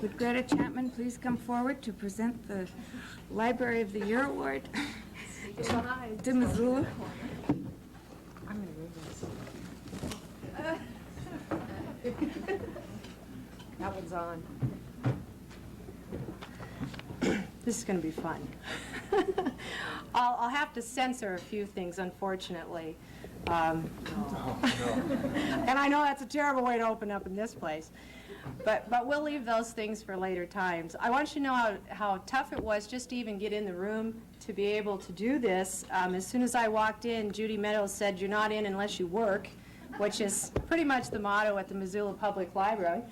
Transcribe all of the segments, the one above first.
Would Greta Chapman please come forward to present the Library of the Year Award to Missoula? I'm going to read this. That one's on. This is going to be fun. I'll have to censor a few things, unfortunately. And I know that's a terrible way to open up in this place. But we'll leave those things for later times. I want you to know how tough it was just to even get in the room to be able to do this. As soon as I walked in, Judy Meadows said, "You're not in unless you work," which is pretty much the motto at the Missoula Public Library.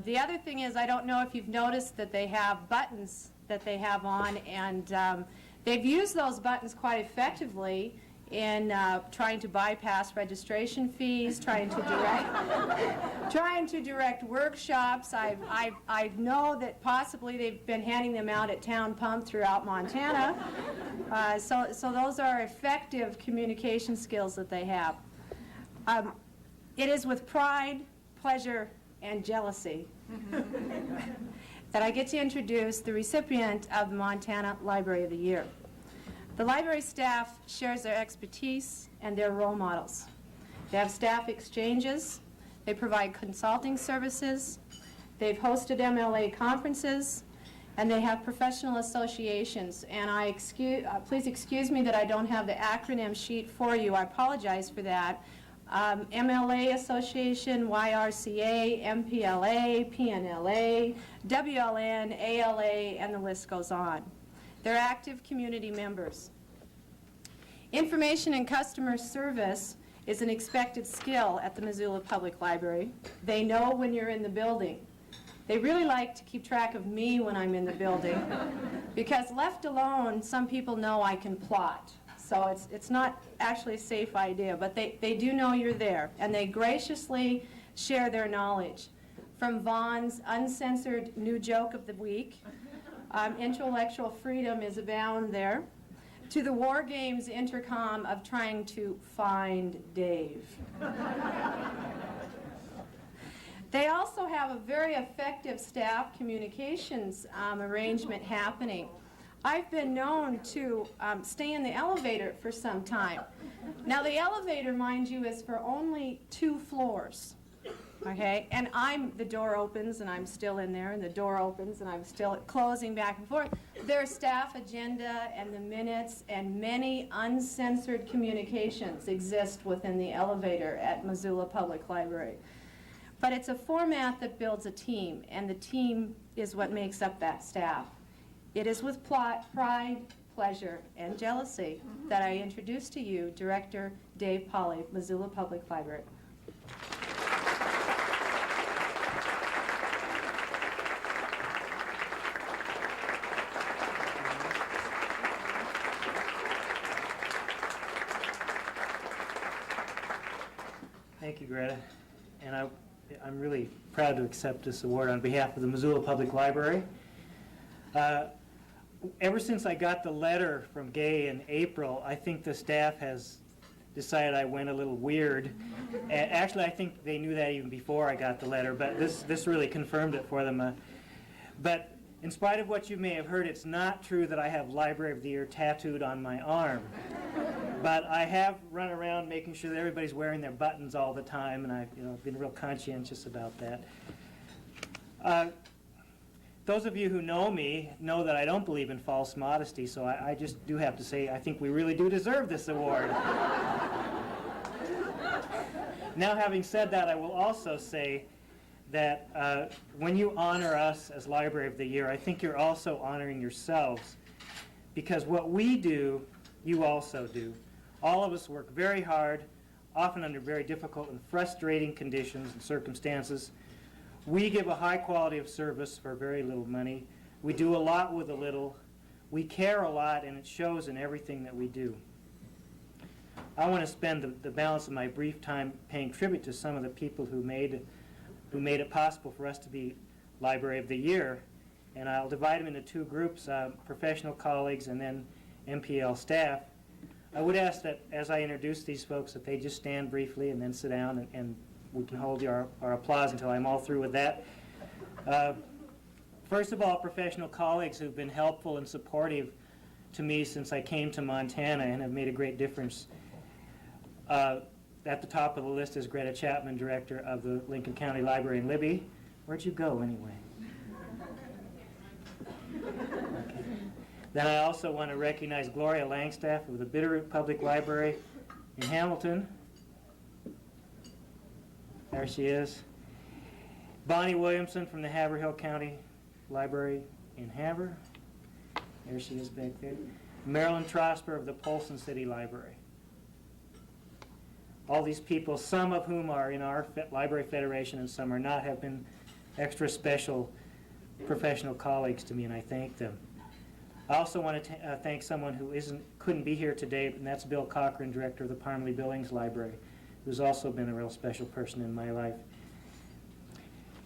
The other thing is, I don't know if you've noticed that they have buttons that they have on, and they've used those buttons quite effectively in trying to bypass registration fees, trying to direct workshops. I know that possibly they've been handing them out at Town Pump throughout Montana. So those are effective communication skills that they have. It is with pride, pleasure, and jealousy that I get to introduce the recipient of the Montana Library of the Year. The library staff shares their expertise and their role models. They have staff exchanges, they provide consulting services, they've hosted MLA conferences, and they have professional associations. And please excuse me that I don't have the acronym sheet for you. I apologize for that. MLA Association, YRCA, MPLA, PNLA, WLN, ALA, and the list goes on. They're active community members. Information and customer service is an expected skill at the Missoula Public Library. They know when you're in the building. They really like to keep track of me when I'm in the building because left alone, some people know I can plot. So it's not actually a safe idea, but they do know you're there, and they graciously share their knowledge. From Vaughn's uncensored new joke of the week, intellectual freedom is abound there, to the War Games intercom of trying to find Dave. They also have a very effective staff communications arrangement happening. I've been known to stay in the elevator for some time. Now the elevator, mind you, is for only 2 floors. Okay, and the door opens and I'm still in there, and the door opens and I'm still closing back and forth. Their staff agenda and the minutes and many uncensored communications exist within the elevator at Missoula Public Library. But it's a format that builds a team, and the team is what makes up that staff. It is with pride, pleasure, and jealousy that I introduce to you Director Dave Polly, Missoula Public Library. Thank you, Greta. And I'm really proud to accept this award on behalf of the Missoula Public Library. Ever since I got the letter from Gay in April, I think the staff has decided I went a little weird. Actually, I think they knew that even before I got the letter, but this really confirmed it for them. But in spite of what you may have heard, it's not true that I have Library of the Year tattooed on my arm. But I have run around making sure that everybody's wearing their buttons all the time, and I've been real conscientious about that. Those of you who know me know that I don't believe in false modesty, so I just do have to say I think we really do deserve this award. Now, having said that, I will also say that when you honor us as Library of the Year, I think you're also honoring yourselves, because what we do, you also do. All of us work very hard, often under very difficult and frustrating conditions and circumstances. We give a high quality of service for very little money. We do a lot with a little. We care a lot, and it shows in everything that we do. I want to spend the balance of my brief time paying tribute to some of the people who made it possible for us to be Library of the Year. And I'll divide them into 2 groups, professional colleagues and then MPL staff. I would ask that as I introduce these folks that they just stand briefly and then sit down, and we can hold our applause until I'm all through with that. First of all, professional colleagues who've been helpful and supportive to me since I came to Montana and have made a great difference. At the top of the list is Greta Chapman, director of the Lincoln County Library in Libby. Where'd you go anyway? Okay. Then I also want to recognize Gloria Langstaff of the Bitterroot Public Library in Hamilton. There she is. Bonnie Williamson from the Haverhill County Library in Havre. There she is back there. Marilyn Trosper of the Polson City Library. All these people, some of whom are in our Library Federation and some are not, have been extra special professional colleagues to me, and I thank them. I also want to thank someone who couldn't be here today, and that's Bill Cochran, director of the Parmley Billings Library, who's also been a real special person in my life.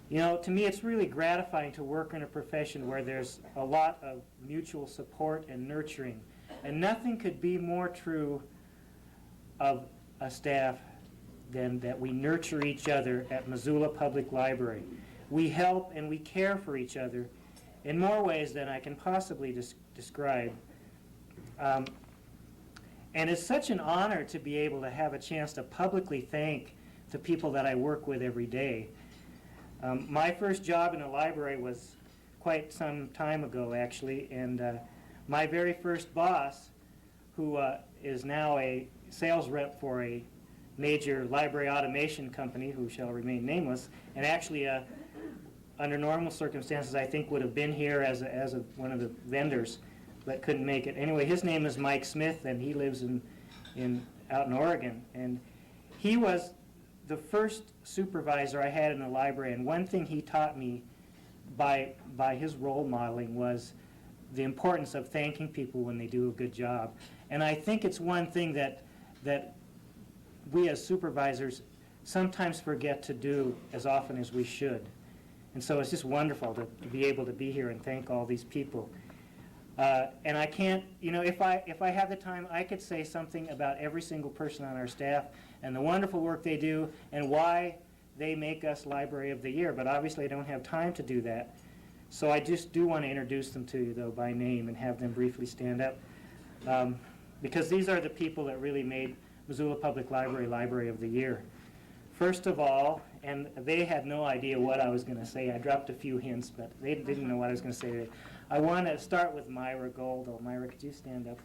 You know, to me it's really gratifying to work in a profession where there's a lot of mutual support and nurturing, and nothing could be more true of a staff than that we nurture each other at Missoula Public Library. We help and we care for each other in more ways than I can possibly describe. And it's such an honor to be able to have a chance to publicly thank the people that I work with every day. My first job in a library was quite some time ago, actually, and my very first boss, who is now a sales rep for a major library automation company, who shall remain nameless, and actually under normal circumstances I think would have been here as one of the vendors, but couldn't make it. Anyway, his name is Mike Smith, and he lives out in Oregon, and he was the first supervisor I had in the library, and one thing he taught me by his role modeling was the importance of thanking people when they do a good job. And I think it's one thing that we as supervisors sometimes forget to do as often as we should. And so it's just wonderful to be able to be here and thank all these people. And I can't, you know, if I have the time, I could say something about every single person on our staff and the wonderful work they do and why they make us Library of the Year, but obviously I don't have time to do that. So I just do want to introduce them to you, though, by name and have them briefly stand up. Because these are the people that really made Missoula Public Library Library of the Year. First of all, and they had no idea what I was going to say. I dropped a few hints, but they didn't know what I was going to say today. I want to start with Myra Goldel. Myra, could you stand up?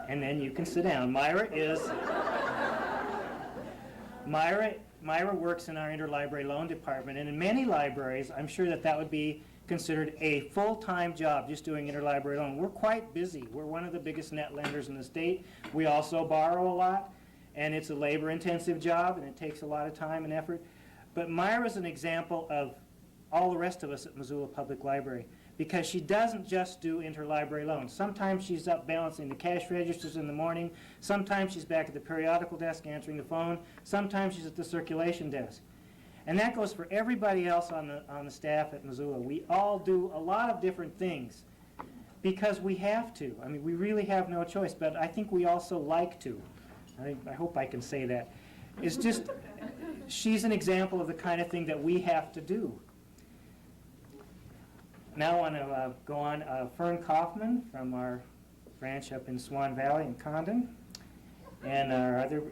And then you can sit down. Myra works in our interlibrary loan department, and in many libraries, I'm sure that would be considered a full-time job, just doing interlibrary loan. We're quite busy. We're one of the biggest net lenders in the state. We also borrow a lot, and it's a labor-intensive job, and it takes a lot of time and effort. But Myra's an example of all the rest of us at Missoula Public Library, because she doesn't just do interlibrary loans. Sometimes she's up balancing the cash registers in the morning. Sometimes she's back at the periodical desk answering the phone. Sometimes she's at the circulation desk. And that goes for everybody else on the staff at Missoula. We all do a lot of different things because we have to. I mean, we really have no choice, but I think we also like to. I hope I can say that. It's just, she's an example of the kind of thing that we have to do. Now I want to go on. Fern Kaufman from our branch up in Swan Valley in Condon, and our other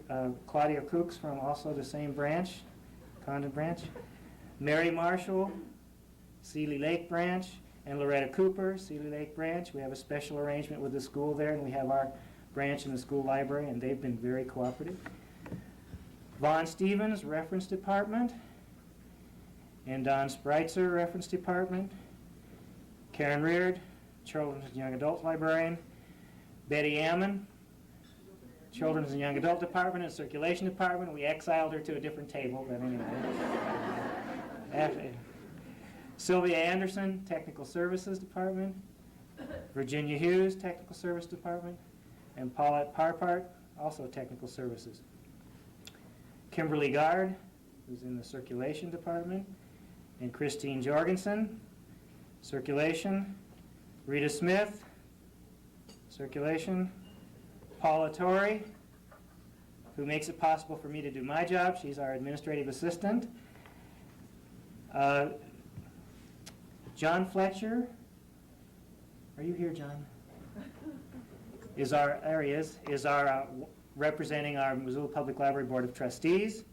Claudia Kooks from also the same branch, Condon branch. Mary Marshall, Seeley Lake branch, and Loretta Cooper, Seeley Lake branch. We have a special arrangement with the school there, and we have our branch in the school library, and they've been very cooperative. Vaughn Stevens, reference department, and Don Spreitzer, reference department. Karen Reard, Children's and Young Adult Librarian. Betty Ammon, Children's and Young Adult Department and Circulation Department. We exiled her to a different table, but anyway. Sylvia Anderson, Technical Services Department. Virginia Hughes, Technical Service Department. And Paulette Parpart, also Technical Services. Kimberly Gard, who's in the Circulation Department. And Christine Jorgensen, Circulation. Rita Smith, Circulation. Paula Torrey, who makes it possible for me to do my job. She's our administrative assistant. John Fletcher, are you here, John? There he is our representing our Missoula Public Library Board of Trustees.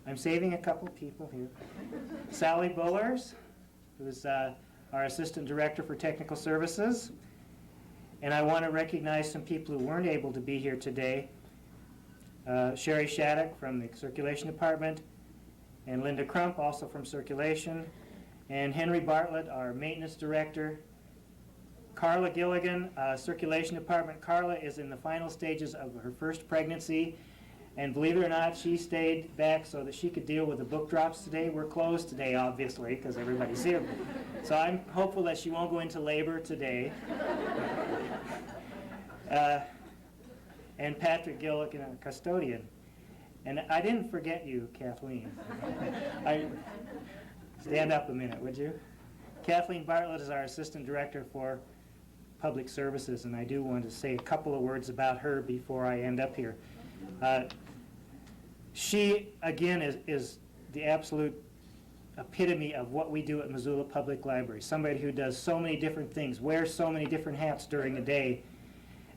I'm saving a couple people here. Sally Bullers, who is our Assistant Director for Technical Services. And I want to recognize some people who weren't able to be here today. Sherry Shattuck from the Circulation Department, and Linda Crump, also from Circulation, and Henry Bartlett, our Maintenance Director. Carla Gilligan, Circulation Department. Carla is in the final stages of her first pregnancy, and believe it or not, she stayed back so that she could deal with the book drops today. We're closed today, obviously, because everybody's here. So I'm hopeful that she won't go into labor today. And Patrick Gilligan, a custodian. And I didn't forget you, Kathleen. Stand up a minute, would you? Kathleen Bartlett is our Assistant Director for Public Services, and I do want to say a couple of words about her before I end up here. She, again, is the absolute epitome of what we do at Missoula Public Library. Somebody who does so many different things, wears so many different hats during the day.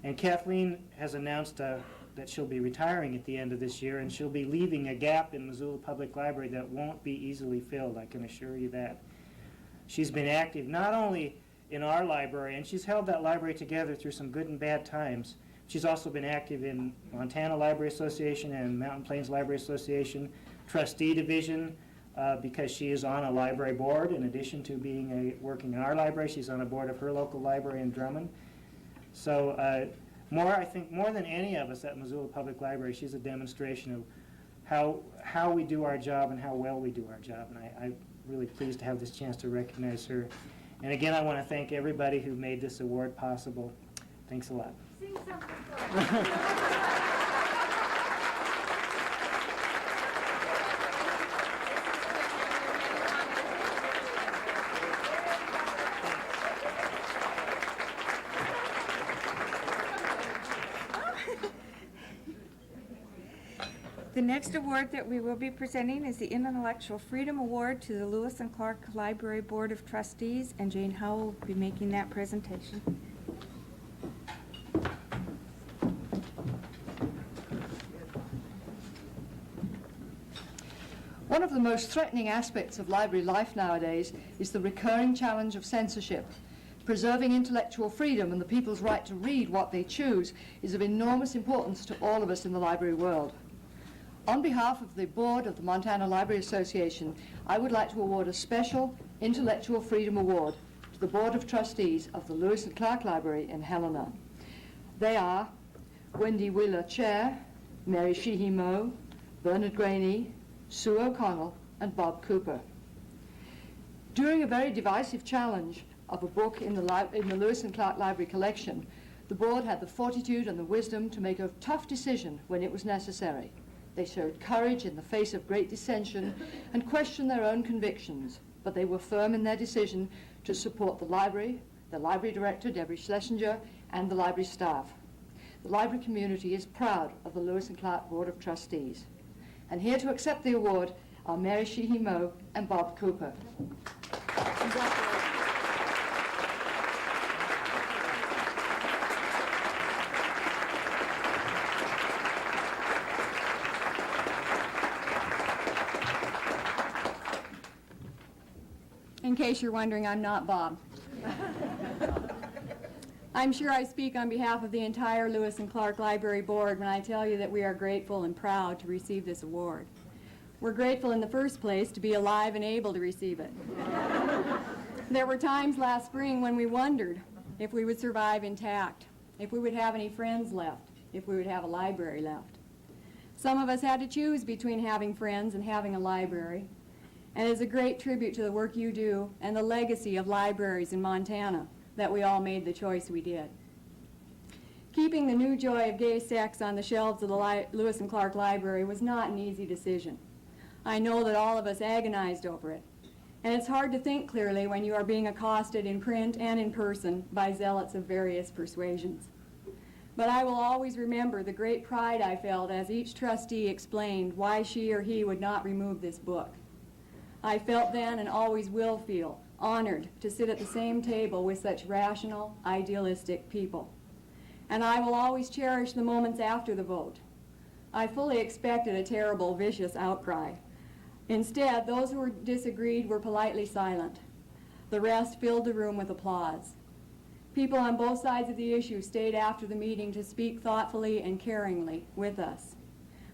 And Kathleen has announced that she'll be retiring at the end of this year, and she'll be leaving a gap in Missoula Public Library that won't be easily filled, I can assure you that. She's been active not only in our library, and she's held that library together through some good and bad times. She's also been active in Montana Library Association and Mountain Plains Library Association trustee division because she is on a library board. In addition to working in our library, she's on a board of her local library in Drummond. So I think more than any of us at Missoula Public Library, she's a demonstration of how we do our job and how well we do our job. And I'm really pleased to have this chance to recognize her. And again, I want to thank everybody who made this award possible. Thanks a lot. Sing something for us. The next award that we will be presenting is the Intellectual Freedom Award to the Lewis and Clark Library Board of Trustees, and Jane Howell will be making that presentation. One of the most threatening aspects of library life nowadays is the recurring challenge of censorship. Preserving intellectual freedom and the people's right to read what they choose is of enormous importance to all of us in the library world. On behalf of the board of the Montana Library Association, I would like to award a special Intellectual Freedom Award to the Board of Trustees of the Lewis and Clark Library in Helena. They are Wendy Wheeler, Chair, Mary Sheehy Moe, Bernard Graney, Sue O'Connell, and Bob Cooper. During a very divisive challenge of a book in the Lewis and Clark Library collection, the board had the fortitude and the wisdom to make a tough decision when it was necessary. They showed courage in the face of great dissension and questioned their own convictions, but they were firm in their decision to support the library director, Debbie Schlesinger, and the library staff. The library community is proud of the Lewis and Clark Board of Trustees. And here to accept the award are Mary Sheehy Moe and Bob Cooper. In case you're wondering, I'm not Bob. I'm sure I speak on behalf of the entire Lewis and Clark Library Board when I tell you that we are grateful and proud to receive this award. We're grateful in the first place to be alive and able to receive it. There were times last spring when we wondered if we would survive intact, if we would have any friends left, if we would have a library left. Some of us had to choose between having friends and having a library. And it's a great tribute to the work you do and the legacy of libraries in Montana that we all made the choice we did. Keeping the new joy of gay sex on the shelves of the Lewis and Clark Library was not an easy decision. I know that all of us agonized over it. And it's hard to think clearly when you are being accosted in print and in person by zealots of various persuasions. But I will always remember the great pride I felt as each trustee explained why she or he would not remove this book. I felt then and always will feel honored to sit at the same table with such rational, idealistic people. And I will always cherish the moments after the vote. I fully expected a terrible, vicious outcry. Instead, those who disagreed were politely silent. The rest filled the room with applause. People on both sides of the issue stayed after the meeting to speak thoughtfully and caringly with us.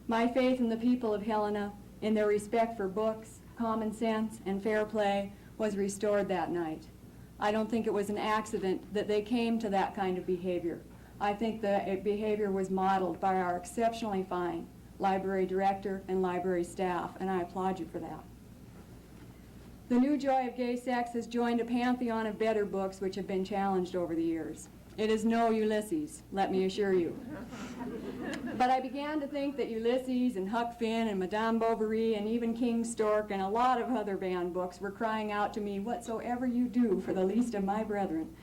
My faith in the people of Helena, in their respect for books, common sense, and fair play, was restored that night. I don't think it was an accident that they came to that kind of behavior. I think the behavior was modeled by our exceptionally fine library director and library staff, and I applaud you for that. The New Joy of Gay Sex has joined a pantheon of better books which have been challenged over the years. It is no Ulysses, let me assure you. But I began to think that Ulysses and Huck Finn and Madame Bovary and even King Stork and a lot of other banned books were crying out to me, "Whatsoever you do for the least of my brethren."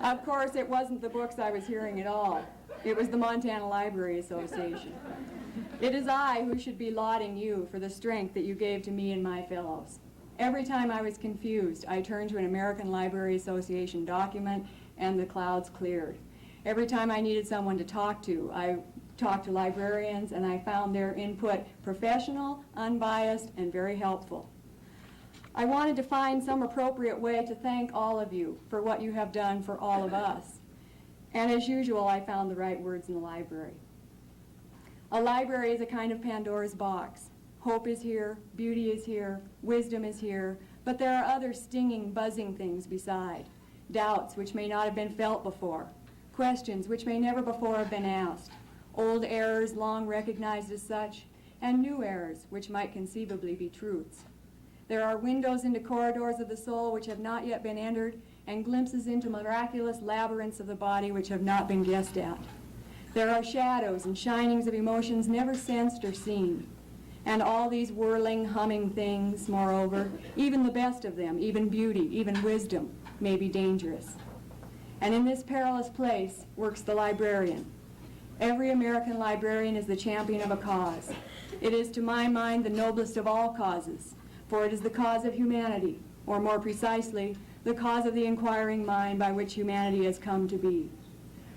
Of course, it wasn't the books I was hearing at all. It was the Montana Library Association. It is I who should be lauding you for the strength that you gave to me and my fellows. Every time I was confused, I turned to an American Library Association document and the clouds cleared. Every time I needed someone to talk to, I talked to librarians and I found their input professional, unbiased, and very helpful. I wanted to find some appropriate way to thank all of you for what you have done for all of us. And as usual, I found the right words in the library. A library is a kind of Pandora's box. Hope is here, beauty is here, wisdom is here, but there are other stinging, buzzing things beside. Doubts which may not have been felt before, questions which may never before have been asked, old errors long recognized as such, and new errors which might conceivably be truths. There are windows into corridors of the soul which have not yet been entered, and glimpses into miraculous labyrinths of the body which have not been guessed at. There are shadows and shinings of emotions never sensed or seen. And all these whirling, humming things, moreover, even the best of them, even beauty, even wisdom, may be dangerous. And in this perilous place works the librarian. Every American librarian is the champion of a cause. It is, to my mind, the noblest of all causes, for it is the cause of humanity, or more precisely, the cause of the inquiring mind by which humanity has come to be.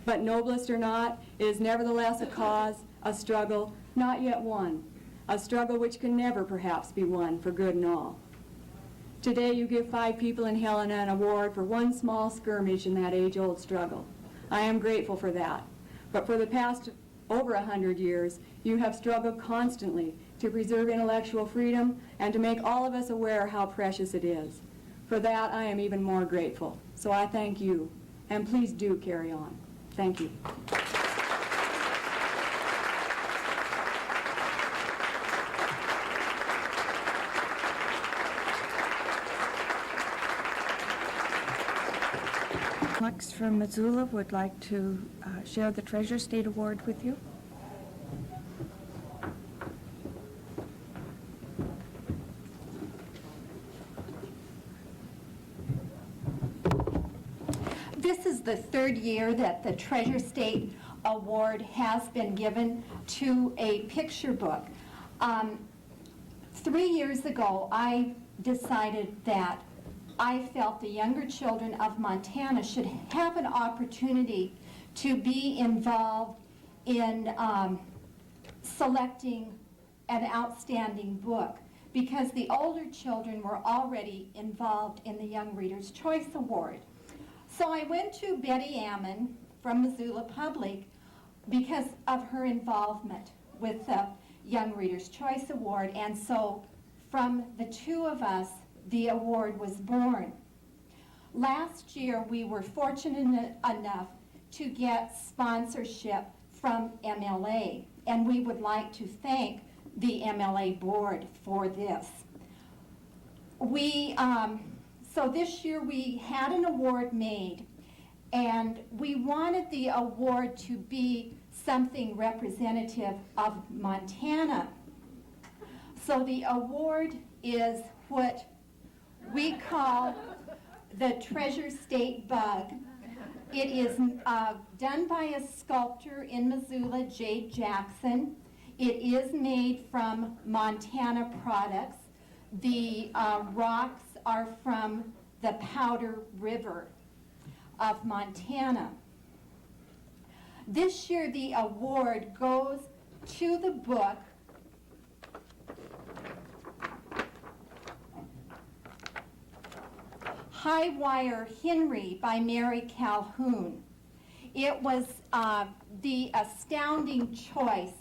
But noblest or not, it is nevertheless a cause, a struggle, not yet won, a struggle which can never perhaps be won for good and all. Today you give 5 people in Helena an award for one small skirmish in that age-old struggle. I am grateful for that. But for the past over 100 years, you have struggled constantly to preserve intellectual freedom and to make all of us aware how precious it is. For that, I am even more grateful. So I thank you, and please do carry on. Thank you. Alex from Missoula would like to share the Treasure State Award with you. This is the 3rd year that the Treasure State Award has been given to a picture book. 3 years ago, I decided that I felt the younger children of Montana should have an opportunity to be involved in selecting an outstanding book, because the older children were already involved in the Young Reader's Choice Award. So I went to Betty Ammon from Missoula Public because of her involvement with the Young Reader's Choice Award, and so from the 2 of us, the award was born. Last year, we were fortunate enough to get sponsorship from MLA, and we would like to thank the MLA board for this. So this year we had an award made, and we wanted the award to be something representative of Montana. So the award is what we call the Treasure State Bug. It is done by a sculptor in Missoula, Jade Jackson. It is made from Montana products. The rocks are from the Powder River of Montana. This year the award goes to the book High Wire Henry by Mary Calhoun. It was the astounding choice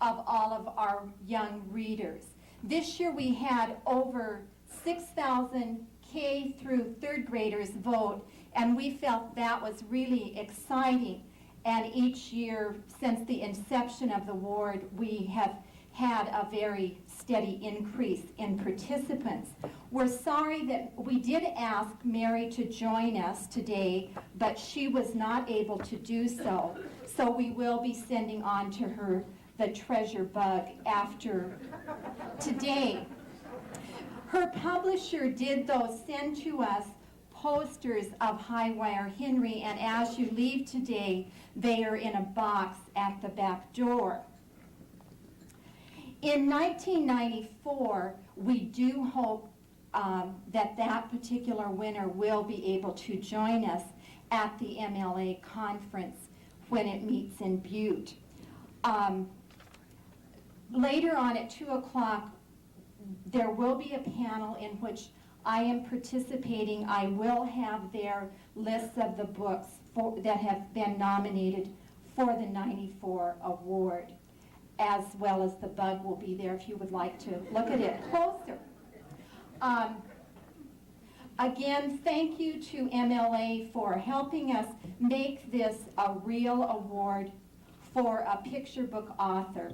of all of our young readers. This year we had over 6,000 K through third graders vote, and we felt that was really exciting. And each year since the inception of the award, we have had a very steady increase in participants. We're sorry that we did ask Mary to join us today, but she was not able to do so. So we will be sending on to her the treasure bug after today. Her publisher did, though, send to us posters of High Wire Henry, and as you leave today, they are in a box at the back door. In 1994, we do hope that particular winner will be able to join us at the MLA conference when it meets in Butte. Later on at 2 o'clock, there will be a panel in which I am participating. I will have their lists of the books that have been nominated for the 94 award, as well as the bug will be there if you would like to look at it closer. Again, thank you to MLA for helping us make this a real award for a picture book author.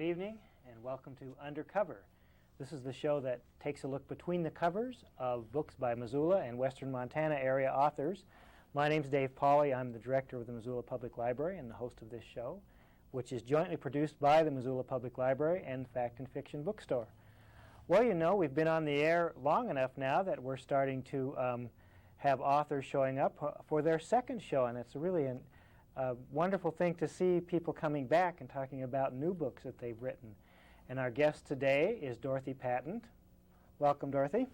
evening, and welcome to Undercover. This is the show that takes a look between the covers of books by Missoula and Western Montana area authors. My name's Dave Pauley. I'm the director of the Missoula Public Library and the host of this show, which is jointly produced by the Missoula Public Library and the Fact and Fiction Bookstore. Well, you know, we've been on the air long enough now that we're starting to have authors showing up for their second show, and it's really a wonderful thing to see people coming back and talking about new books that they've written. And our guest today is Dorothy Patent. Welcome, Dorothy.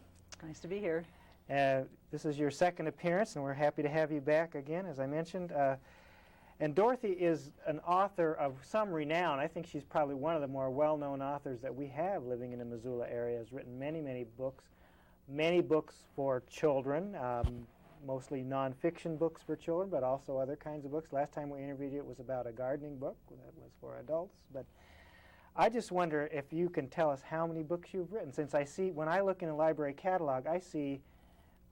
Nice to be here. This is your second appearance, and we're happy to have you back again, as I mentioned. And Dorothy is an author of some renown. I think she's probably one of the more well-known authors that we have living in the Missoula area. Has written many, many books for children, mostly nonfiction books for children, but also other kinds of books. Last time we interviewed you, it was about a gardening book that was for adults. But I just wonder if you can tell us how many books you've written, since I see, when I look in the library catalog, I see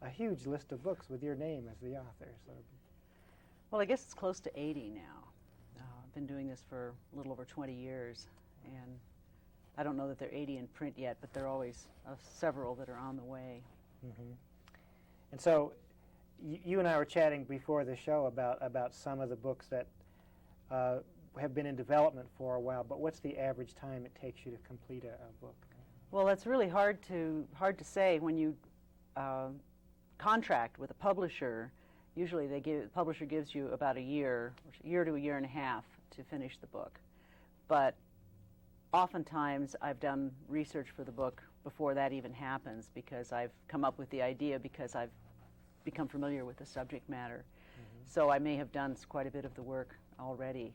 a huge list of books with your name as the author. So. Well, I guess it's close to 80 now. I've been doing this for a little over 20 years, and I don't know that they're 80 in print yet, but there are always several that are on the way. Mm-hmm. And so you and I were chatting before the show about some of the books that have been in development for a while, but what's the average time it takes you to complete a book? Well, that's really hard to say. When you contract with a publisher, usually the publisher gives you about a year to a year and a half to finish the book. But oftentimes I've done research for the book before that even happens, because I've come up with the idea because I've become familiar with the subject matter. Mm-hmm. So I may have done quite a bit of the work already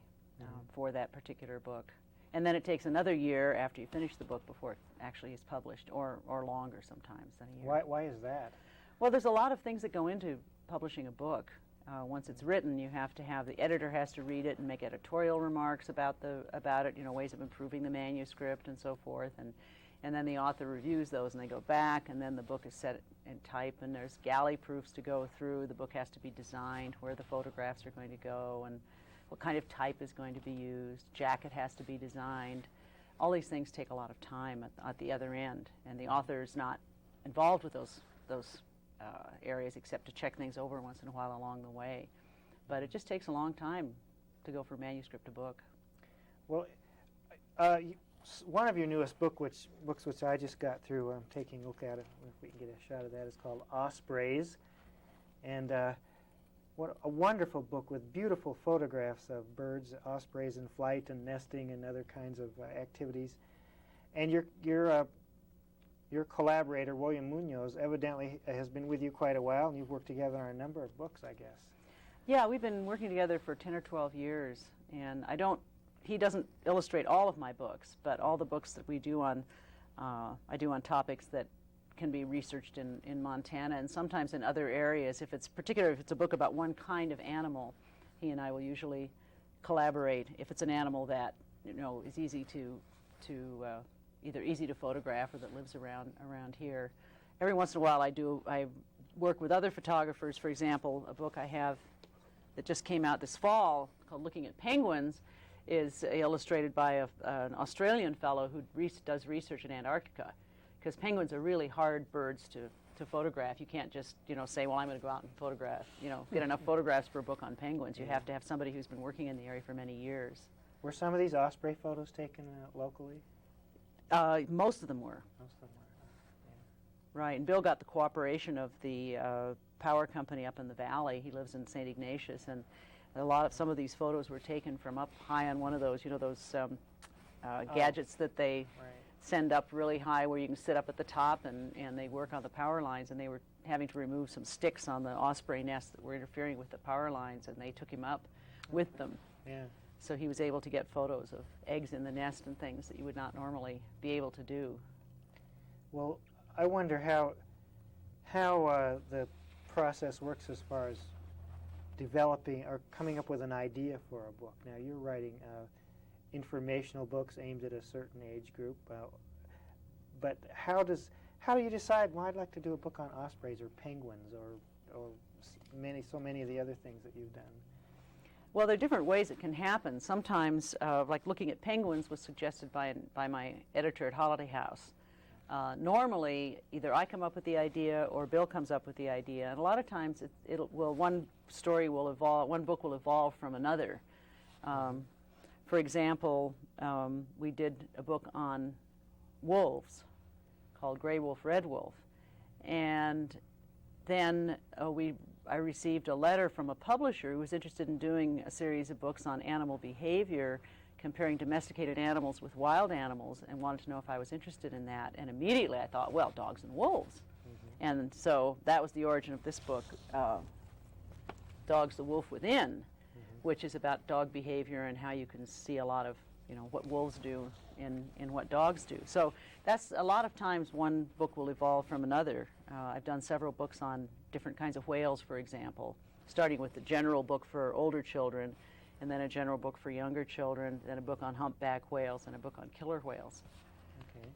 for that particular book. And then it takes another year after you finish the book before it actually is published, or longer sometimes than a year. Why is that? Well, there's a lot of things that go into publishing a book. Once it's written, you have to have, the editor has to read it and make editorial remarks about it, you know, ways of improving the manuscript and so forth, and then the author reviews those, and they go back, and then the book is set in type, and there's galley proofs to go through. The book has to be designed, where the photographs are going to go, and what kind of type is going to be used. Jacket has to be designed. All these things take a lot of time at the other end, and the author is not involved with those areas except to check things over once in a while along the way. But it just takes a long time to go from manuscript to book. Well, one of your newest books, which I just got through taking a look at it, if we can get a shot of that, is called Ospreys. And what a wonderful book with beautiful photographs of birds, ospreys in flight and nesting and other kinds of activities. And your collaborator, William Munoz, evidently has been with you quite a while, and you've worked together on a number of books, I guess. Yeah, we've been working together for 10 or 12 years, and he doesn't illustrate all of my books, but all the books that we do on, I do on topics that can be researched in Montana and sometimes in other areas. If it's a book about one kind of animal, he and I will usually collaborate. If it's an animal that, you know, is easy to either easy to photograph or that lives around here. Every once in a while I work with other photographers. For example, a book I have that just came out this fall called Looking at Penguins is illustrated by an Australian fellow who does research in Antarctica, because penguins are really hard birds to photograph. You can't just, you know, say, well, I'm going to go out and photograph, you know, get enough photographs for a book on penguins. You have to have somebody who's been working in the area for many years. Were some of these osprey photos taken locally? Most of them were. Most of them were. Yeah. Right, and Bill got the cooperation of the power company up in the valley. He lives in St. Ignatius, and some of these photos were taken from up high on one of those, you know, those gadgets that they send up really high where you can sit up at the top, and they work on the power lines, and they were having to remove some sticks on the osprey nest that were interfering with the power lines, and they took him up with them. Yeah. So he was able to get photos of eggs in the nest and things that you would not normally be able to do. Well, I wonder how the process works as far as developing or coming up with an idea for a book. Now, you're writing informational books aimed at a certain age group, but how do you decide, well, I'd like to do a book on ospreys or penguins or so many of the other things that you've done? Well, there are different ways it can happen. Sometimes, like looking at penguins was suggested by my editor at Holiday House. Normally, either I come up with the idea or Bill comes up with the idea, and a lot of times one story will evolve, one book will evolve from another. For example, we did a book on wolves called Gray Wolf, Red Wolf, and then I received a letter from a publisher who was interested in doing a series of books on animal behavior, comparing domesticated animals with wild animals, and wanted to know if I was interested in that. And immediately I thought, well, dogs and wolves. And so that was the origin of this book, Dogs, the Wolf Within, which is about dog behavior and how you can see a lot of, what wolves do in what dogs do. So that's a lot of times one book will evolve from another. I've done several books on different kinds of whales, for example, starting with the general book for older children, and then a general book for younger children, then a book on humpback whales, and a book on killer whales. Okay.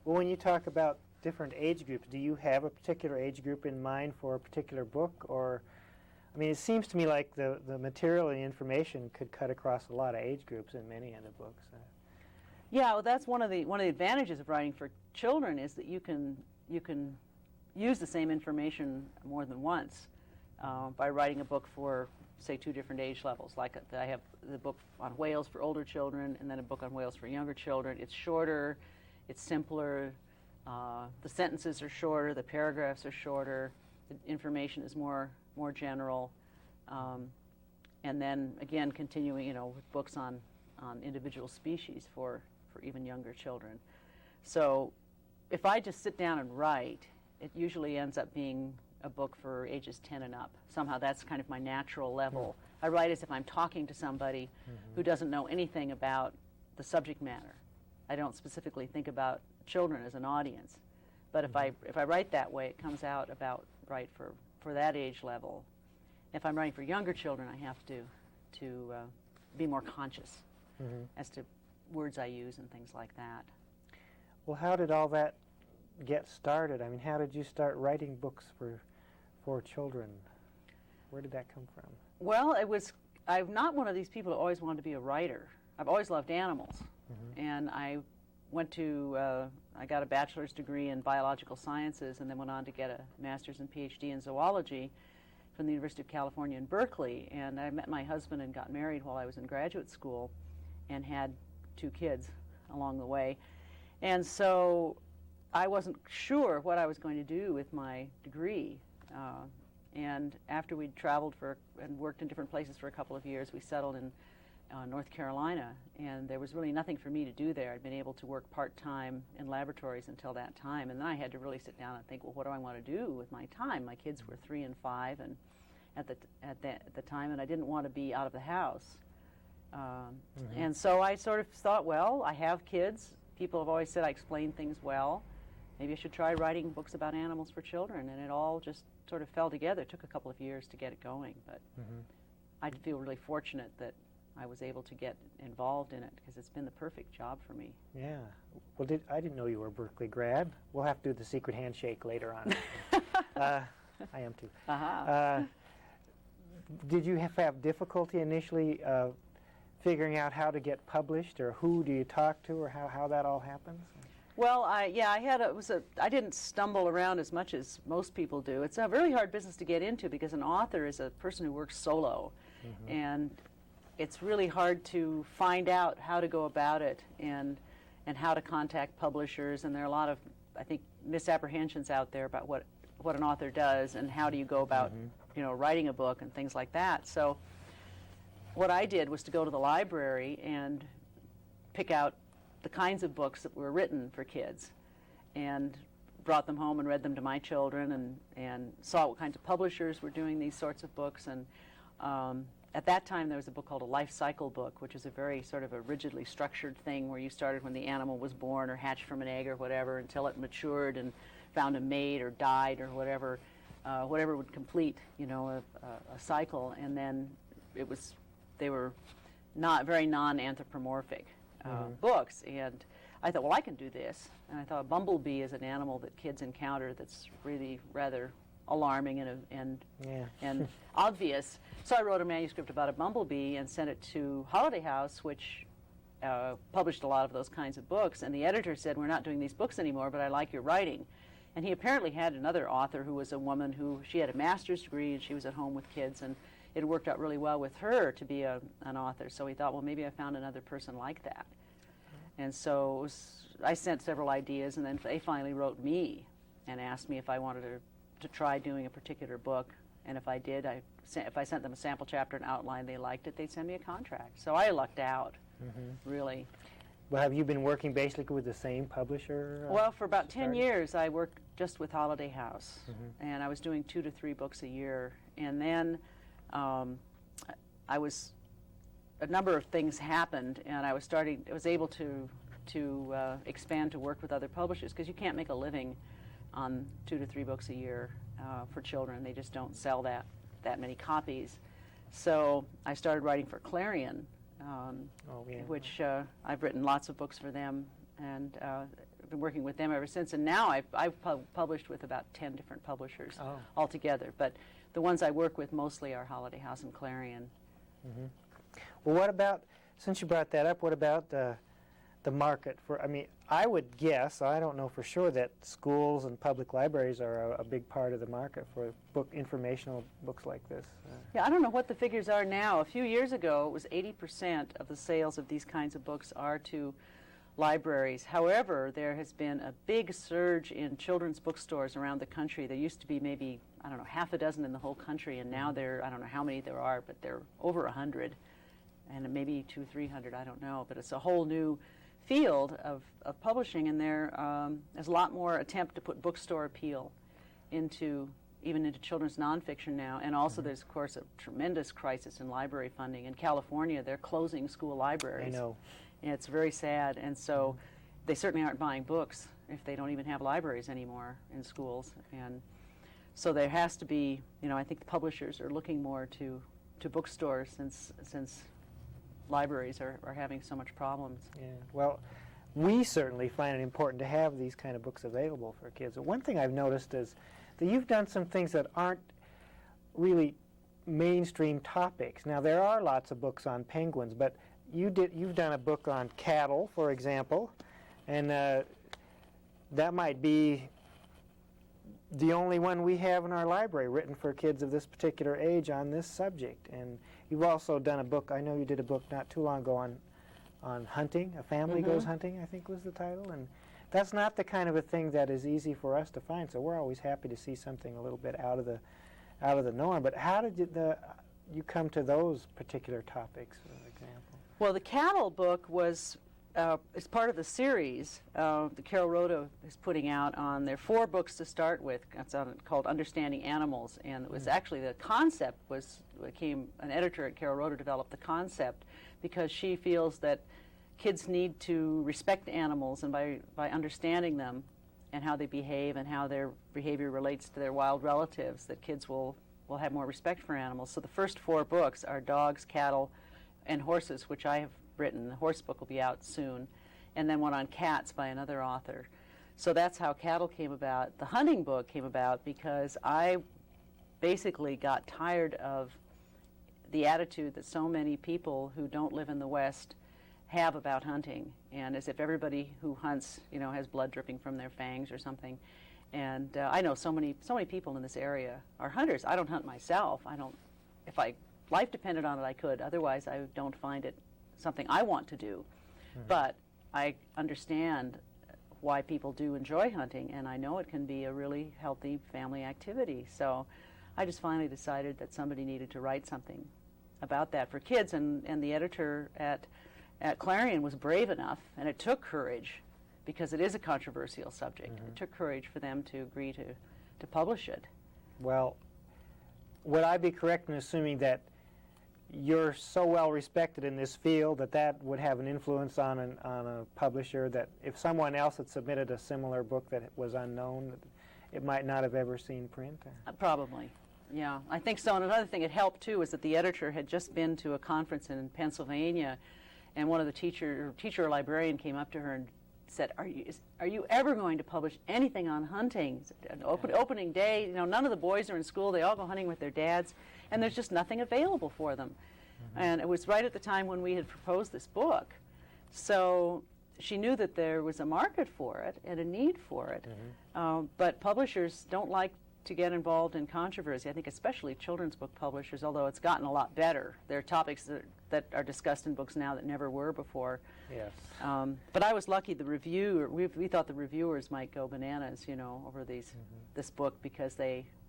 Well, when you talk about different age groups, do you have a particular age group in mind for a particular book? Or, I mean, it seems to me like the material and information could cut across a lot of age groups in many of the books. Yeah, well, that's one of the advantages of writing for children is that you can use the same information more than once by writing a book for, say, 2 different age levels. Like I have the book on whales for older children and then a book on whales for younger children. It's shorter, it's simpler, the sentences are shorter, the paragraphs are shorter, the information is more general. And then, again, continuing, with books on individual species for even younger children. So if I just sit down and write, it usually ends up being a book for ages 10 and up. Somehow that's kind of my natural level. I write as if I'm talking to somebody who doesn't know anything about the subject matter. I don't specifically think about children as an audience. But if I write that way, it comes out about right for that age level. If I'm writing for younger children, I have to be more conscious as to words I use and things like that. Well, how did all that get started? I mean, how did you start writing books for children? Where did that come from? Well, I'm not one of these people who always wanted to be a writer. I've always loved animals. And I got a bachelor's degree in biological sciences and then went on to get a master's and PhD in zoology from the University of California in Berkeley. And I met my husband and got married while I was in graduate school and had 2 kids along the way. And so I wasn't sure what I was going to do with my degree. And after we'd traveled and worked in different places for a couple of years, we settled in North Carolina, and there was really nothing for me to do there. I'd been able to work part-time in laboratories until that time, and then I had to really sit down and think, well, what do I want to do with my time? My kids were 3 and 5 and at the time, and I didn't want to be out of the house. And so I sort of thought, well, I have kids. People have always said I explain things well. Maybe I should try writing books about animals for children, and it all just sort of fell together. It took a couple of years to get it going, but I feel really fortunate that I was able to get involved in it because it's been the perfect job for me. Yeah. Well, I didn't know you were a Berkeley grad. We'll have to do the secret handshake later on. I am too. Did you have difficulty initially figuring out how to get published, or who do you talk to, or how that all happens? Well, I didn't stumble around as much as most people do. It's a really hard business to get into because an author is a person who works solo, and it's really hard to find out how to go about it and how to contact publishers. And there are a lot of, I think, misapprehensions out there about what an author does and how do you go about, writing a book and things like that. So what I did was to go to the library and pick out the kinds of books that were written for kids and brought them home and read them to my children and saw what kinds of publishers were doing these sorts of books. And at that time, there was a book called a life cycle book, which is a very sort of a rigidly structured thing where you started when the animal was born or hatched from an egg or whatever until it matured and found a mate or died or whatever would complete, a cycle. And then they were not very non-anthropomorphic books. And I thought, well, I can do this. And I thought a bumblebee is an animal that kids encounter that's really rather alarming and obvious. So I wrote a manuscript about a bumblebee and sent it to Holiday House, which published a lot of those kinds of books. And the editor said, "We're not doing these books anymore, but I like your writing." And he apparently had another author who was a woman who, she had a master's degree and she was at home with kids, and it worked out really well with her to be an author. So he thought, well, maybe I found another person like that. And so I sent several ideas, and then they finally wrote me and asked me if I wanted to try doing a particular book. And if I did, if I sent them a sample chapter and outline, they liked it, they'd send me a contract. So I lucked out, really. Well, have you been working basically with the same publisher? Well, for about 10 years, I worked just with Holiday House, and I was doing 2 to 3 books a year. And then a number of things happened, and I was able to expand to work with other publishers, because you can't make a living on 2 to 3 books a year for children. They just don't sell that many copies. So I started writing for Clarion, which I've written lots of books for them, and I've been working with them ever since. And now I've published with about 10 different publishers altogether. But the ones I work with mostly are Holiday House and Clarion. Well, what about, since you brought that up, what about the market for, I mean, I would guess, I don't know for sure, that schools and public libraries are a big part of the market for informational books like this. Yeah, I don't know what the figures are now. A few years ago, it was 80% of the sales of these kinds of books are to libraries. However, there has been a big surge in children's bookstores around the country. There used to be maybe, I don't know, half a dozen in the whole country, and now I don't know how many there are, but they're over 100, and maybe 200, 300, I don't know. But it's a whole new field of publishing, and there's a lot more attempt to put bookstore appeal even into children's nonfiction now. And also there's, of course, a tremendous crisis in library funding. In California, they're closing school libraries. I know. And it's very sad, and so they certainly aren't buying books if they don't even have libraries anymore in schools. And so there has to be, I think the publishers are looking more to bookstores since libraries are having so much problems. Yeah. Well, we certainly find it important to have these kind of books available for kids. But one thing I've noticed is that you've done some things that aren't really mainstream topics. Now, there are lots of books on penguins, but you've done a book on cattle, for example, and that might be the only one we have in our library written for kids of this particular age on this subject. And you've also done a book, I know you did a book not too long ago on hunting. A Family Goes Hunting, I think was the title. And that's not the kind of a thing that is easy for us to find, so we're always happy to see something a little bit out of the norm. But how did you come to those particular topics, for example? Well, the cattle book was is part of the series that Carol Rhoda is putting out on their 4 books to start with. It's called Understanding Animals, and it was actually the concept an editor at Carol Rhoda developed the concept because she feels that kids need to respect animals, and by understanding them and how they behave and how their behavior relates to their wild relatives, that kids will have more respect for animals. So the first 4 books are dogs, cattle, and horses, which I have written. The horse book will be out soon, and then one on cats by another author. So that's how cattle came about. The hunting book came about because I basically got tired of the attitude that so many people who don't live in the West have about hunting, and as if everybody who hunts, has blood dripping from their fangs or something. And I know so many people in this area are hunters. I don't hunt myself. If life depended on it, I could. Otherwise, I don't find it something I want to do. But I understand why people do enjoy hunting, and I know it can be a really healthy family activity. So I just finally decided that somebody needed to write something about that for kids, and the editor at Clarion was brave enough, and it took courage, because it is a controversial subject. It took courage for them to agree to publish it. Well, would I be correct in assuming that you're so well respected in this field that would have an influence on a publisher, that if someone else had submitted a similar book that was unknown, it might not have ever seen print? Probably, yeah. I think so. And another thing it helped, too, is that the editor had just been to a conference in Pennsylvania, and one of the teacher or librarian came up to her and said, are you ever going to publish anything on hunting? An opening day, you know, none of the boys are in school. They all go hunting with their dads, and there's just nothing available for them. And it was right at the time when we had proposed this book. So she knew that there was a market for it and a need for it. But publishers don't like to get involved in controversy. I think especially children's book publishers, although it's gotten a lot better. There are topics that are discussed in books now that never were before. Yes. But I was lucky. We thought the reviewers might go bananas, you know, over this book, because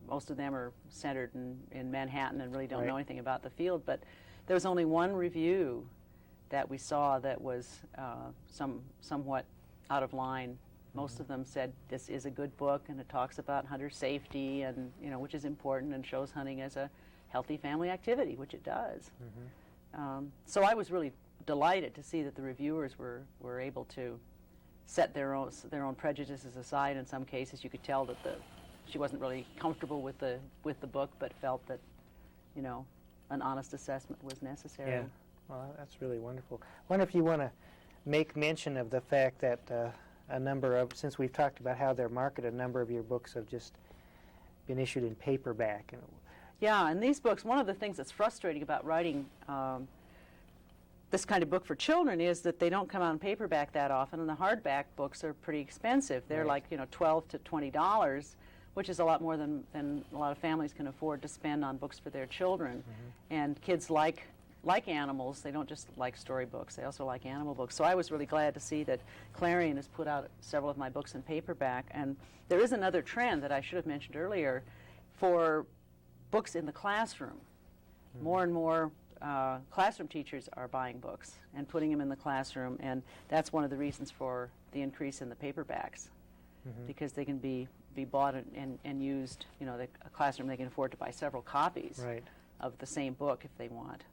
most of them are centered in Manhattan and really don't know anything about the field. But there was only one review that we saw that was somewhat out of line. Most of them said this is a good book, and it talks about hunter safety, and you know, which is important, and shows hunting as a healthy family activity, which it does. So I was really delighted to see that the reviewers were able to set their own prejudices aside. In some cases, you could tell that she wasn't really comfortable with the book, but felt that, you know, an honest assessment was necessary. Yeah. Well, that's really wonderful. I wonder if you want to make mention of the fact that since we've talked about how they're marketed, a number of your books have just been issued in paperback. Yeah, and these books, one of the things that's frustrating about writing this kind of book for children is that they don't come out in paperback that often, and the hardback books are pretty expensive. They're like, you know, $12 to $20, which is a lot more than a lot of families can afford to spend on books for their children. And kids like animals. They don't just like storybooks, they also like animal books. So I was really glad to see that Clarion has put out several of my books in paperback. And there is another trend that I should have mentioned earlier for books in the classroom. More and more classroom teachers are buying books and putting them in the classroom, and that's one of the reasons for the increase in the paperbacks, because they can be bought and used. You know, a classroom, they can afford to buy several copies of the same book if they want.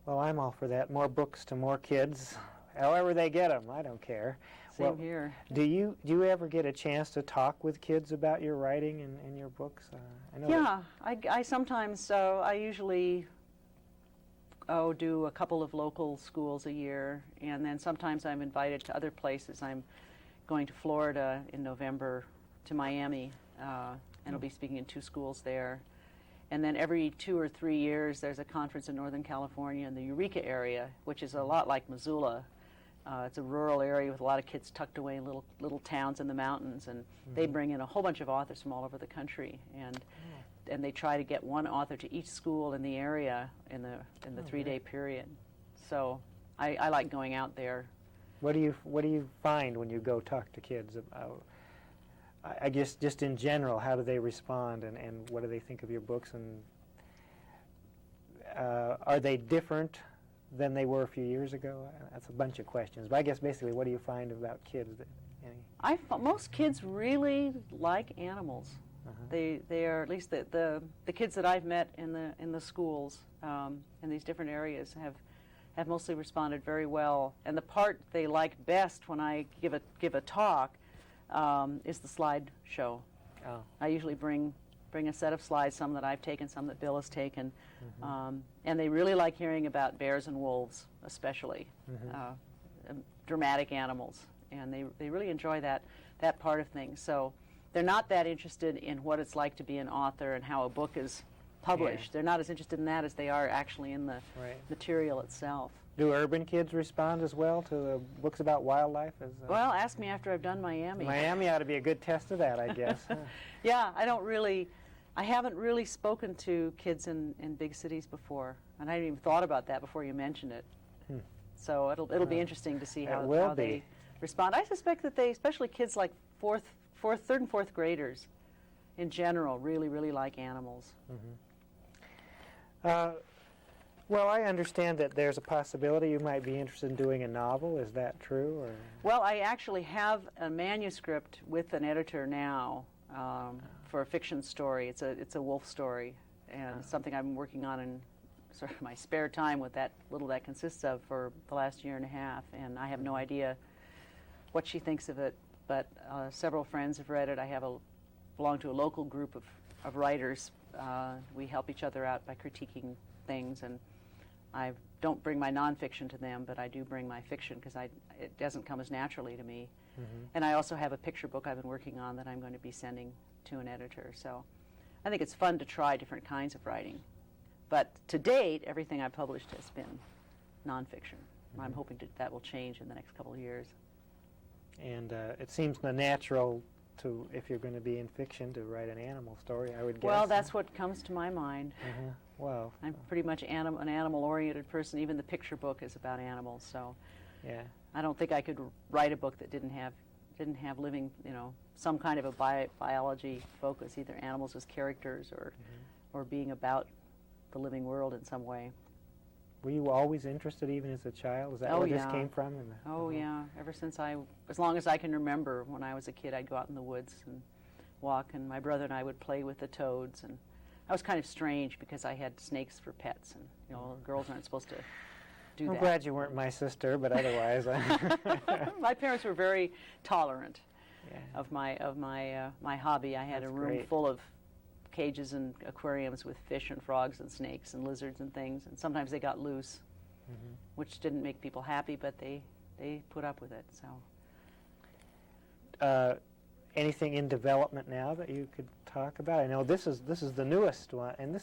Well, I'm all for that. More books to more kids, however they get them. I don't care. Same here. Do you ever get a chance to talk with kids about your writing and your books? I know. Yeah, I sometimes. I usually do a couple of local schools a year, and then sometimes I'm invited to other places. I'm going to Florida in November, to Miami, and I'll be speaking in 2 schools there. And then every 2 or 3 years, there's a conference in Northern California in the Eureka area, which is a lot like Missoula. It's a rural area with a lot of kids tucked away in little towns in the mountains, and they bring in a whole bunch of authors from all over the country, and they try to get one author to each school in the area in the 3-day period. So I like going out there. What do you find when you go talk to kids about? I guess just in general, how do they respond, and what do they think of your books, and are they different than they were a few years ago? That's a bunch of questions, but I guess basically, what do you find about kids? Most kids really like animals. They are, at least the kids that I've met in the schools in these different areas have mostly responded very well. And the part they like best when I give a talk is the slide show. I usually bring a set of slides, some that I've taken, some that Bill has taken, and they really like hearing about bears and wolves, especially dramatic animals, and they really enjoy that part of things. So they're not that interested in what it's like to be an author and how a book is published. Yeah. They're not as interested in that as they are actually in the material itself. Do urban kids respond as well to the books about wildlife? Well, ask me after I've done Miami. Miami ought to be a good test of that, I guess. Yeah, I haven't really spoken to kids in big cities before, and I hadn't even thought about that before you mentioned it. So it'll be interesting to see how they respond. I suspect that they, especially kids like third and fourth graders, in general, really, really like animals. Well, I understand that there's a possibility you might be interested in doing a novel. Is that true? Or? Well, I actually have a manuscript with an editor now for a fiction story. It's a wolf story, and something I've been working on in sort of my spare time with that consists of for the last year and a half, and I have no idea what she thinks of it, but several friends have read it. I belong to a local group of writers. We help each other out by critiquing things, and I don't bring my nonfiction to them, but I do bring my fiction because it doesn't come as naturally to me. And I also have a picture book I've been working on that I'm going to be sending to an editor. So I think it's fun to try different kinds of writing. But to date, everything I've published has been nonfiction. I'm hoping that will change in the next couple of years. And it seems natural to, if you're going to be in fiction, to write an animal story, I would guess. Well, that's what comes to my mind. Well, I'm pretty much an animal-oriented person. Even the picture book is about animals. So yeah. I don't think I could write a book that didn't have living, some kind of a biology focus, either animals as characters or being about the living world in some way. Were you always interested, even as a child? Is that where this came from? Yeah. Ever since as long as I can remember, when I was a kid, I'd go out in the woods and walk, and my brother and I would play with the toads. And I was kind of strange because I had snakes for pets, and girls aren't supposed to do that. I'm glad you weren't my sister, but otherwise, my parents were very tolerant yeah. of my hobby. I had That's a room great. full of cages and aquariums with fish and frogs and snakes and lizards and things, and sometimes they got loose, which didn't make people happy, but they put up with it. So anything in development now that you could talk about? I know this is the newest one, and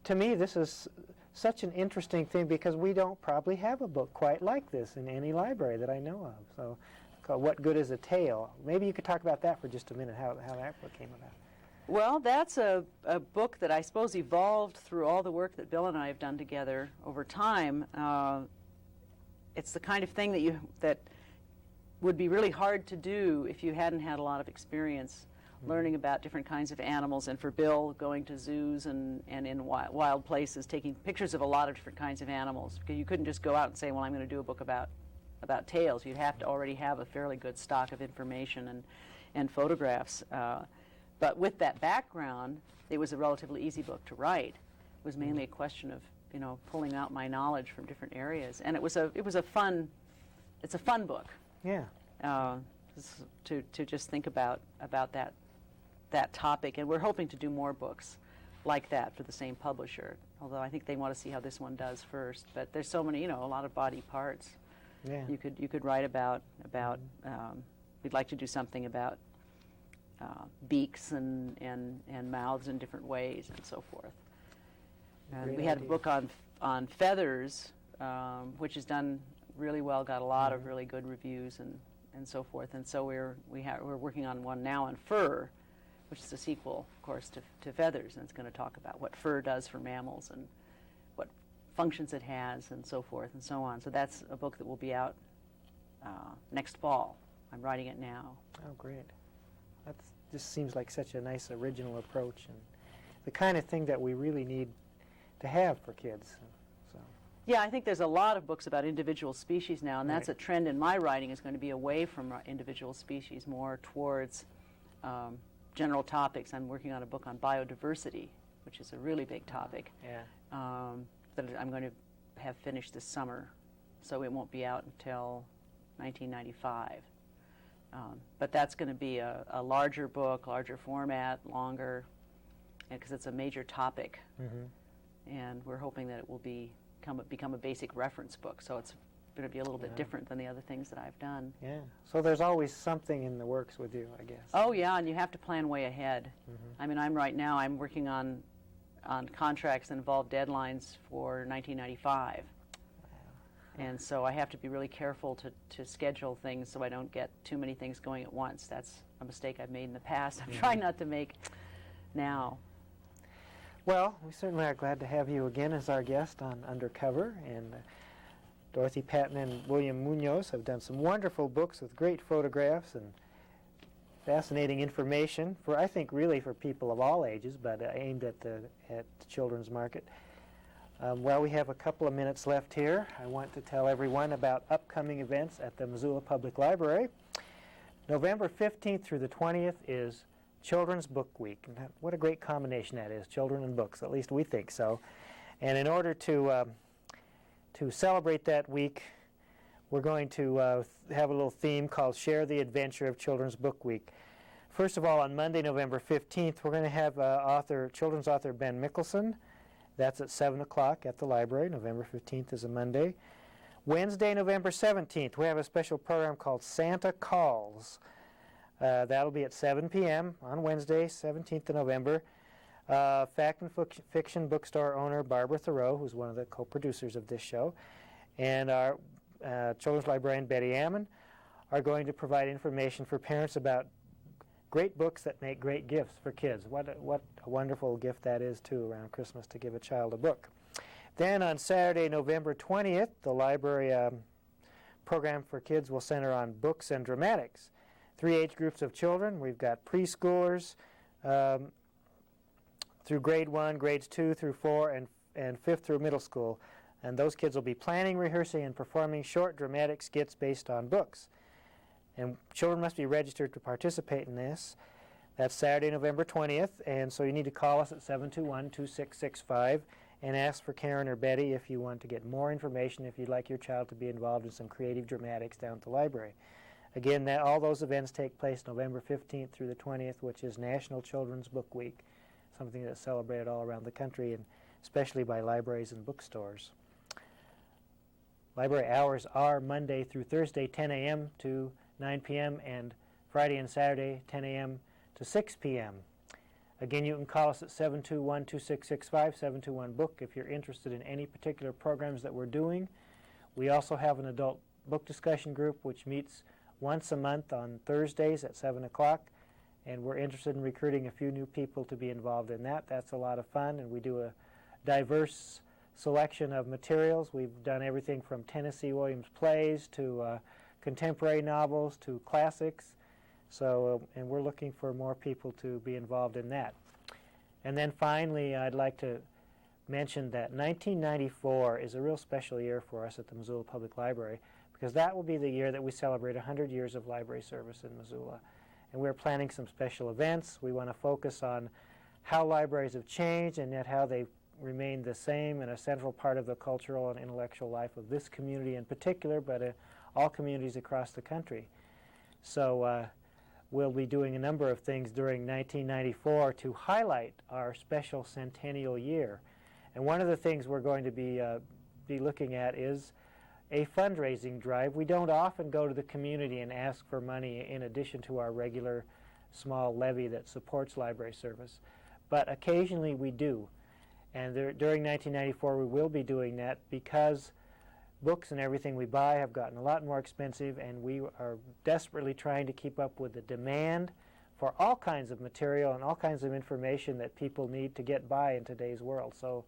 to me this is such an interesting thing because we don't probably have a book quite like this in any library that I know of. So called What Good is a Tale? Maybe you could talk about that for just a minute, how that book came about. Well, that's a book that I suppose evolved through all the work that Bill and I have done together over time. It's the kind of thing that would be really hard to do if you hadn't had a lot of experience learning about different kinds of animals, and for Bill, going to zoos and in wild places, taking pictures of a lot of different kinds of animals. Because you couldn't just go out and say, well, I'm going to do a book about tails. You'd have to already have a fairly good stock of information and photographs. But with that background, it was a relatively easy book to write. It was mainly a question of pulling out my knowledge from different areas, and it's a fun book. Yeah. To just think about that topic, and we're hoping to do more books like that for the same publisher. Although I think they want to see how this one does first. But there's so many, a lot of body parts. Yeah. You could write about. We'd like to do something about beaks and mouths in different ways and so forth. And Great we had idea. a book on feathers, which has done really well, got a lot of really good reviews and so forth. And so we're working on one now on fur, which is a sequel, of course, to feathers, and it's going to talk about what fur does for mammals and what functions it has and so forth and so on. So that's a book that will be out next fall. I'm writing it now. Oh, great. That just seems like such a nice original approach, and the kind of thing that we really need to have for kids. So. Yeah, I think there's a lot of books about individual species now, and that's Right. a trend in my writing, is going to be away from individual species, more towards general topics. I'm working on a book on biodiversity, which is a really big topic, Yeah. that I'm going to have finished this summer, so it won't be out until 1995. But that's going to be a larger book, larger format, longer, because it's a major topic. And we're hoping that it will become a basic reference book. So it's going to be a little bit different than the other things that I've done. Yeah. So there's always something in the works with you, I guess. Oh yeah, and you have to plan way ahead. I mean, I'm working on contracts that involve deadlines for 1995. And so I have to be really careful to schedule things so I don't get too many things going at once. That's a mistake I've made in the past. I'm trying not to make now. Well, we certainly are glad to have you again as our guest on Undercover. And Dorothy Patton and William Munoz have done some wonderful books with great photographs and fascinating information for, I think, really for people of all ages, but aimed at the children's market. Well, we have a couple of minutes left here. I want to tell everyone about upcoming events at the Missoula Public Library. November 15th through the 20th is Children's Book Week. And what a great combination that is, children and books, at least we think so. And in order to celebrate that week, we're going to have a little theme called Share the Adventure of Children's Book Week. First of all, on Monday, November 15th, we're going to have children's author Ben Mickelson That's at 7 o'clock at the library. November 15th is a Monday. Wednesday, November 17th, we have a special program called Santa Calls. That'll be at 7 p.m. on Wednesday, 17th of November. Fact and Fiction bookstore owner Barbara Thoreau, who's one of the co-producers of this show, and our children's librarian Betty Ammon are going to provide information for parents about great books that make great gifts for kids. What a wonderful gift that is, too, around Christmas to give a child a book. Then on Saturday, November 20th, the library program for kids will center on books and dramatics. 3 age groups of children. We've got preschoolers through grade 1, grades 2 through 4, and 5th through middle school. And those kids will be planning, rehearsing, and performing short dramatic skits based on books. And children must be registered to participate in this. That's Saturday, November 20th, and so you need to call us at 721-2665 and ask for Karen or Betty if you want to get more information, if you'd like your child to be involved in some creative dramatics down at the library. Again, all those events take place November 15th through the 20th, which is National Children's Book Week, something that's celebrated all around the country, and especially by libraries and bookstores. Library hours are Monday through Thursday, 10 a.m. to 9 p.m., and Friday and Saturday, 10 a.m. to 6 p.m. Again, you can call us at 721-2665, 721-BOOK, if you're interested in any particular programs that we're doing. We also have an adult book discussion group which meets once a month on Thursdays at 7 o'clock, and we're interested in recruiting a few new people to be involved in that. That's a lot of fun, and we do a diverse selection of materials. We've done everything from Tennessee Williams plays to contemporary novels to classics. So, and we're looking for more people to be involved in that. And then finally, I'd like to mention that 1994 is a real special year for us at the Missoula Public Library, because that will be the year that we celebrate 100 years of library service in Missoula. And we're planning some special events. We want to focus on how libraries have changed and yet how they've remained the same and a central part of the cultural and intellectual life of this community in particular, but all communities across the country. So we'll be doing a number of things during 1994 to highlight our special centennial year. And one of the things we're going to be looking at is a fundraising drive. We don't often go to the community and ask for money in addition to our regular small levy that supports library service, but occasionally we do. And during 1994 we will be doing that because books and everything we buy have gotten a lot more expensive, and we are desperately trying to keep up with the demand for all kinds of material and all kinds of information that people need to get by in today's world. So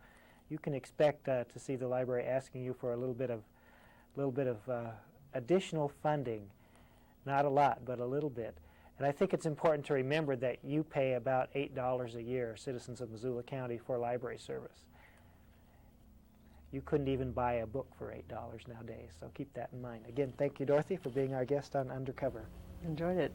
you can expect to see the library asking you for a little bit of additional funding. Not a lot, but a little bit. And I think it's important to remember that you pay about $8 a year, citizens of Missoula County, for library service. You couldn't even buy a book for $8 nowadays, so keep that in mind. Again, thank you, Dorothy, for being our guest on Undercover. Enjoyed it.